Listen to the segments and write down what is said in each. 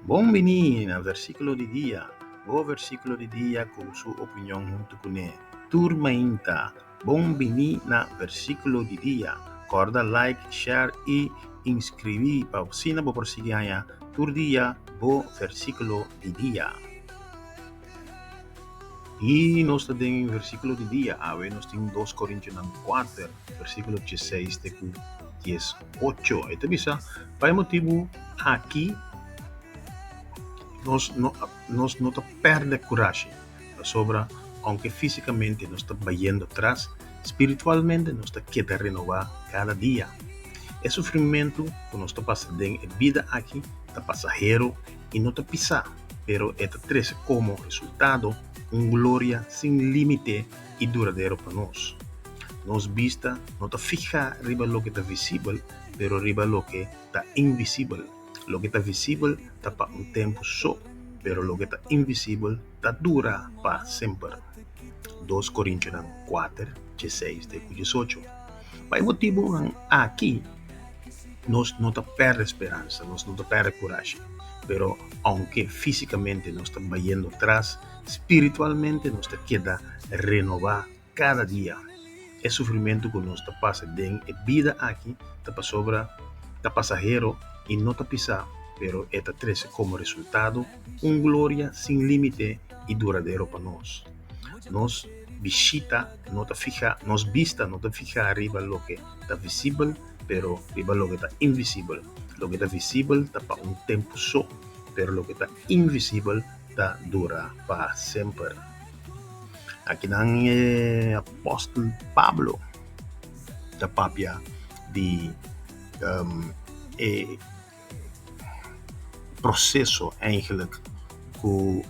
Bom-vindo ao versículo de dia. O versículo de dia com sua opinião junto com ele. Turma inta. Bom-vindo na versículo de dia. Corda like, share e inscrever para você não prosseguir aí. Tur dia, o versículo de dia. E nós temos em versículo de dia. Nós temos 2 Coríntios 4, versículo 16 até 18. Então, bisa, para motivo aqui nós não perde coragem sobre, aunque fisicamente nós estamos indo atrás, espiritualmente nós queremos renovar cada dia. É sofrimento que nós passamos em vida aqui, está passageiro e não está pisar, pero esta traz como resultado uma glória sem limite e duradouro para nós. Nos vista não está fija arriba lo que está visível, pero arriba lo que está invisível. Lo que está visível está para um tempo só, pero lo que está invisível está dura para sempre. 2 Coríntios 4, 16 e 18. Por motivo aqui, nós não perdemos esperança, nós não perdemos coragem. Pero aunque fisicamente nós estamos indo atrás, espiritualmente nós queda renovar cada dia. É sofrimento que nós passa em vida aqui, está passageiro e não está pisar, pero esta traz como resultado uma glória sem limite e duradouro para nós. Nos visita, não está fija, nos vista, não está fija arriba lo que está visível, pero arriba lo que está invisível. Lo que está visível está para um tempo só, pero lo que está invisível está dura para sempre. Aqui nang apóstolo Pablo, da papia de processo eigenlijk que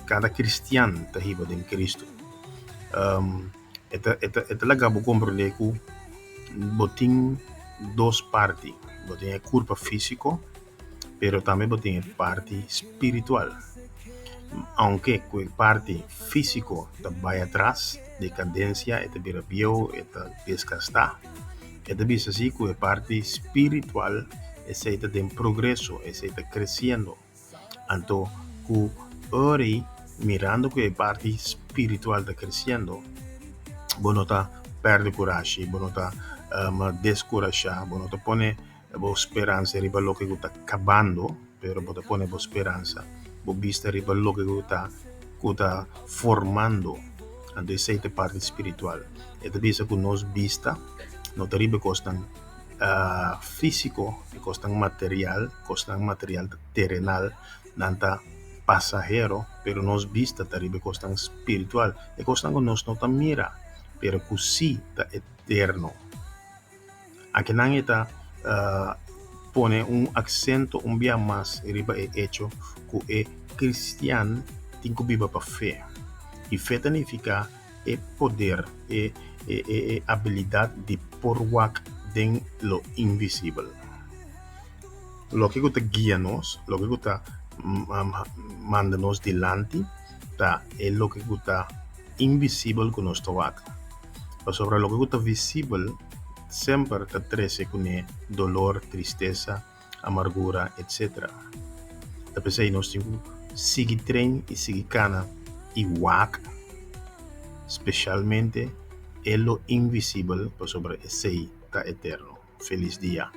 cada cristiano está riba de Cristo. Esta laga bo compreender que botin duas partes, botin a culpa físico, pero também botin a parte espiritual. Aunque a parte físico vai atrás, decadência, esta vira bio, esta desgastar, esta visa assim que a parte espiritual essa tem progresso, essa está crescendo. Então, que ora mirando que a parte espiritual está crescendo, você está perde coragem, você está descorajar, você está põe a esperança riba lo que está acabando, pero você põe a esperança, você vista riba lo que está formando. Então, essa é a parte espiritual. Esta visa que nós vista, não te riba costan físico, costan material terrenal, nanta passageiro, pero nos vista taribe costan espiritual, e costan que nos não mira, pero que sí está eterno. Aqui não está pone um acento um dia mais riba é hecho que é cristiano tem que viver para fé. E fé significa é poder, é habilidade de porwak den lo invisível. Lo que está guia-nos, lo que está manda-nos delante, tá, é lo que está invisível que nós estamos. Sobre lo que está visível, sempre está trece com dolor, tristeza, amargura, etc. Depois aí nós temos seguir trem e seguir cana e wak, especialmente é lo invisível sobre esse está eterno. Feliz dia.